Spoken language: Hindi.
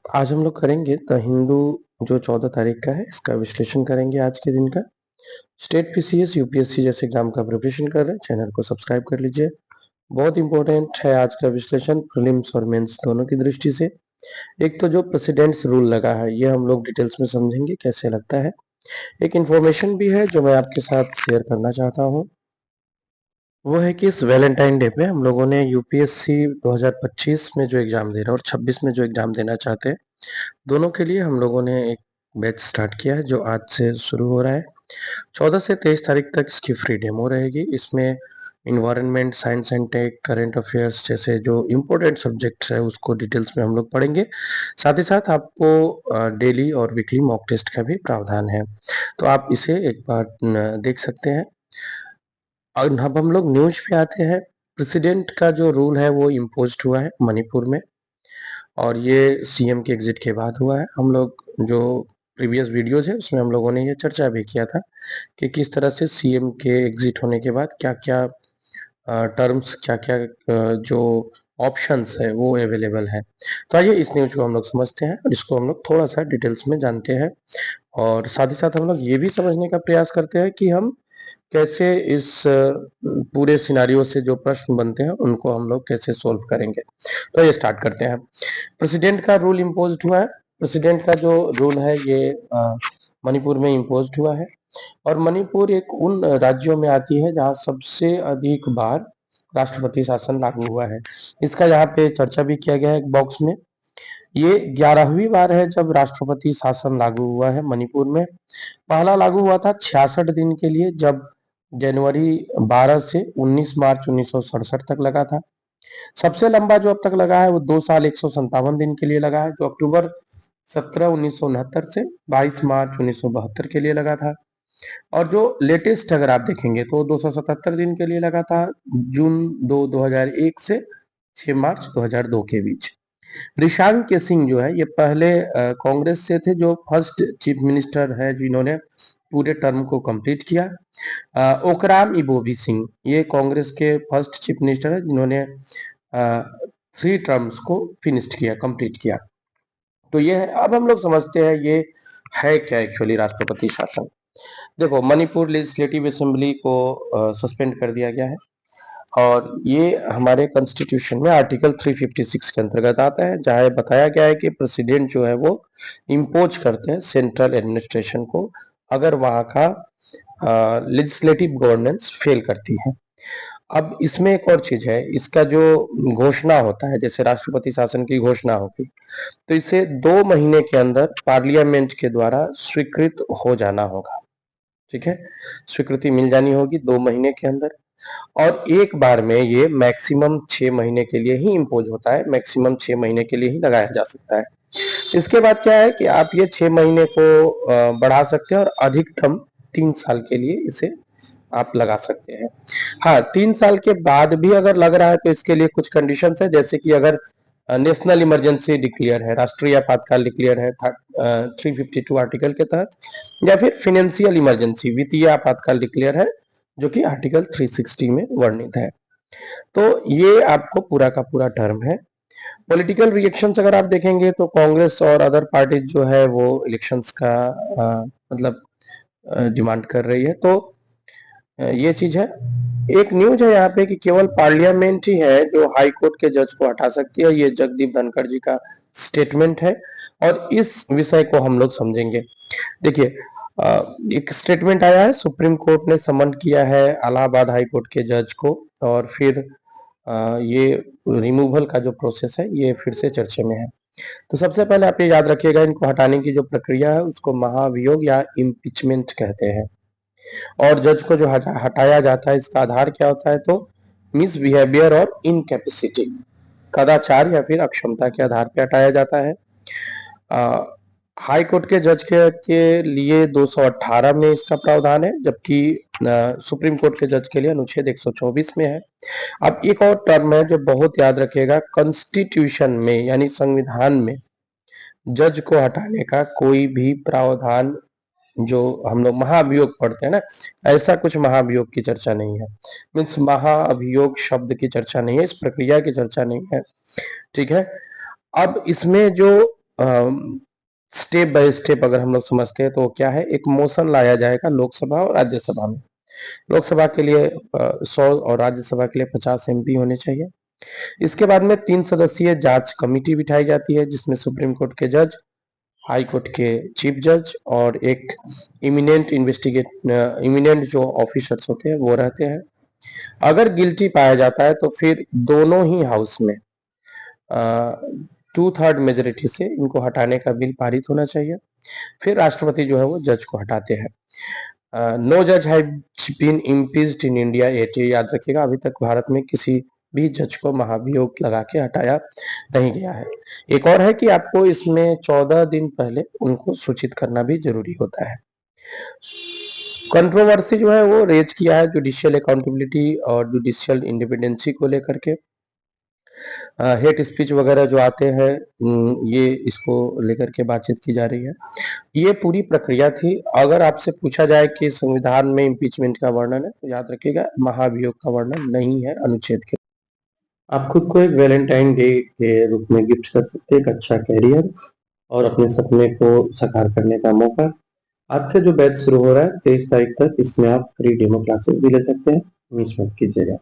आज हम लोग करेंगे द हिंदू जो 14 तारीख का है, इसका विश्लेषण करेंगे आज के दिन का। स्टेट पीसीएस, यूपीएससी जैसे एग्जाम का प्रिपरेशन कर रहे हैं, चैनल को सब्सक्राइब कर लीजिए। बहुत इंपॉर्टेंट है आज का विश्लेषण प्रीलिम्स और मेंस दोनों की दृष्टि से। एक तो जो प्रेसिडेंट्स रूल लगा है, ये हम लोग डिटेल्स में समझेंगे कैसे लगता है। एक इन्फॉर्मेशन भी है जो मैं आपके साथ शेयर करना चाहता हूँ। वो है कि इस वैलेंटाइन डे पे हम लोगों ने यूपीएससी 2025 में जो एग्जाम दे रहे हैं और 26 में जो एग्जाम देना चाहते हैं, दोनों के लिए हम लोगों ने एक बैच स्टार्ट किया है जो आज से शुरू हो रहा है। 14 से 23 तारीख तक इसकी फ्री डेमो रहेगी। इसमें environment, science and tech, current affairs जैसे जो इम्पोर्टेंट सब्जेक्ट्स है उसको डिटेल्स में हम लोग पढ़ेंगे। साथ ही साथ आपको डेली और वीकली मॉक टेस्ट का भी प्रावधान है, तो आप इसे एक बार देख सकते हैं। और अब हम लोग न्यूज पे आते हैं। प्रेसिडेंट का जो रूल है वो इम्पोज्ड हुआ है मणिपुर में, और ये सीएम के एग्जिट के बाद हुआ है। हम लोग जो प्रीवियस वीडियोज है उसमें हम लोगों ने ये चर्चा भी किया था कि किस तरह से सीएम के एग्जिट होने के बाद क्या क्या टर्म्स, क्या क्या जो ऑप्शंस है वो अवेलेबल है। तो आइए इस न्यूज को हम लोग समझते हैं और इसको हम लोग थोड़ा सा डिटेल्स में जानते हैं, और साथ ही साथ हम लोग ये भी समझने का प्रयास करते हैं कि हम कैसे इस पूरे सिनारियो से जो प्रश्न बनते हैं उनको हम लोग कैसे सोल्व करेंगे। तो ये स्टार्ट करते हैं। प्रेसिडेंट का रूल इम्पोज्ड हुआ है। प्रेसिडेंट का जो रूल है ये मणिपुर में इम्पोज्ड हुआ है, और मणिपुर एक उन राज्यों में आती है जहां सबसे अधिक बार राष्ट्रपति शासन लागू हुआ है। इसका यहाँ पे चर्चा भी किया गया है एक बॉक्स में। ये 11वीं बार है जब राष्ट्रपति शासन लागू हुआ है मणिपुर में। पहला लागू हुआ था 66 दिन के लिए, जब जनवरी 12 से 19 मार्च 1967 तक लगा था। सबसे लंबा जो अब तक लगा है वो 2 साल 157 दिन के लिए लगा है, जो अक्टूबर 17 1969 से 22 मार्च 1972 के लिए लगा था। और जो लेटेस्ट अगर आप देखेंगे तो 277 दिन के लिए लगा था, जून 2 2001 से 6 मार्च 2002 के बीच। ऋषांक के सिंह जो है ये पहले कांग्रेस से थे, जो फर्स्ट चीफ मिनिस्टर है जिन्होंने पूरे टर्म को कंप्लीट किया। ओकराम इबोवी सिंह ये कांग्रेस के फर्स्ट चीफ मिनिस्टर है जिन्होंने 3 टर्म्स को फिनिश्ड किया, कंप्लीट किया। तो ये है। अब हम लोग समझते हैं ये है क्या एक्चुअली राष्ट्रपति शासन। देखो, मणिपुर लेजिस्लेटिव असेंबली को सस्पेंड कर दिया गया है, और ये हमारे कॉन्स्टिट्यूशन में आर्टिकल 356 के अंतर्गत आता है, जहाँ बताया गया है कि प्रेसिडेंट जो है वो इम्पोज करते हैं सेंट्रल एडमिनिस्ट्रेशन को, अगर वहाँ का लेजिस्लेटिव गवर्नेंस फेल करती है। अब इसमें एक और चीज है, इसका जो घोषणा होता है, जैसे राष्ट्रपति शासन की घोषणा होगी तो इसे 2 महीने के अंदर पार्लियामेंट के द्वारा स्वीकृत हो जाना होगा। ठीक है, स्वीकृति मिल जानी होगी 2 महीने के अंदर। और एक बार में ये मैक्सिमम 6 महीने के लिए ही इम्पोज होता है, मैक्सिमम 6 महीने के लिए ही लगाया जा सकता है। इसके बाद क्या है कि आप ये 6 महीने को बढ़ा सकते हैं, और अधिकतम 3 साल के लिए इसे आप लगा सकते हैं। हाँ, 3 साल के बाद भी अगर लग रहा है तो इसके लिए कुछ कंडीशंस है, जैसे कि अगर नेशनल इमरजेंसी डिक्लेयर है, राष्ट्रीय आपातकाल डिक्लेयर है 352 आर्टिकल के तहत, या फिर फाइनेंशियल इमरजेंसी, वित्तीय आपातकाल डिक्लेयर है, जो कि आर्टिकल 360 में वर्णित है। तो ये आपको पूरा का पूरा टर्म है। पॉलिटिकल रिएक्शंस अगर आप देखेंगे तो कांग्रेस और अदर पार्टी जो है वो इलेक्शंस का मतलब डिमांड कर रही है। तो ये चीज है। एक न्यूज है यहाँ पे कि केवल पार्लियामेंट ही है जो हाई कोर्ट के जज को हटा सकती है। ये जगदीप धनखड़ जी का स्टेटमेंट है, और इस विषय को हम लोग समझेंगे। देखिए, एक स्टेटमेंट आया है, सुप्रीम कोर्ट ने समन किया है इलाहाबाद हाई कोर्ट के जज को, और फिर ये रिमूवल का जो प्रोसेस है ये फिर से चर्चे में है। तो सबसे पहले आप ये याद रखिएगा, इनको हटाने की जो प्रक्रिया है उसको महाभियोग या इम्पीचमेंट कहते हैं। और जज को जो हटाया जाता है इसका आधार क्या होता है, तो मिसबिहेवियर और इनकैपेसिटी, कदाचार या फिर अक्षमता के आधार पर हटाया जाता है। हाई कोर्ट के जज के लिए 218 में इसका प्रावधान है, जबकि सुप्रीम कोर्ट के जज के लिए अनुच्छेद 124 में है। अब एक और टर्म है जो बहुत याद रखिएगा, कॉन्स्टिट्यूशन में यानी संविधान में जज को हटाने का कोई भी प्रावधान, जो हम लोग महाभियोग पढ़ते हैं ना, ऐसा कुछ महाभियोग की चर्चा नहीं है। मीन्स महाअभियोग शब्द की चर्चा नहीं है, इस प्रक्रिया की चर्चा नहीं है। ठीक है। अब इसमें जो स्टेप बाय स्टेप अगर हम लोग समझते हैं तो क्या है, एक मोशन लाया जाएगा लोकसभा और राज्यसभा में। लोकसभा के लिए 100 और राज्यसभा के लिए 50 एमपी होने चाहिए। इसके बाद में 3 सदस्यीय जांच कमेटी बिठाई जाती है, जिसमें सुप्रीम कोर्ट के जज, हाई कोर्ट के चीफ जज और एक इमिनेंट जो ऑफिसर्स होते हैं वो रहते हैं। अगर गिल्टी पाया जाता है तो फिर दोनों ही हाउस में 2/3 मेजोरिटी से इनको हटाने का बिल पारित होना चाहिए। फिर राष्ट्रपति जो है वो जज को हटाते हैं। नो जज have been impeached in India yet, याद रखिएगा, अभी तक भारत में किसी भी जज को महाभियोग लगा के हटाया नहीं गया है। एक और है कि आपको इसमें 14 दिन पहले उनको सूचित करना भी जरूरी होता है। कंट्रोवर्सी जो है वो रेज किया है जुडिशियल अकाउंटेबिलिटी और जुडिशियल इंडिपेंडेंसी को लेकर के। हेट स्पीच वगैरह जो आते हैं, ये इसको लेकर के बातचीत की जा रही है। ये पूरी प्रक्रिया थी। अगर आपसे पूछा जाए कि संविधान में इम्पीचमेंट का वर्णन है तो याद रखिएगा महाभियोग का वर्णन नहीं है अनुच्छेद के। आप खुद को एक वैलेंटाइन डे के रूप में गिफ्ट कर सकते हैं, एक अच्छा कैरियर और अपने सपने को साकार करने का मौका। आज से जो बैच शुरू हो रहा है 23 तारीख तक, इसमें आप फ्री डेमो क्लासेस भी ले सकते हैं, मिस मत कीजिएगा।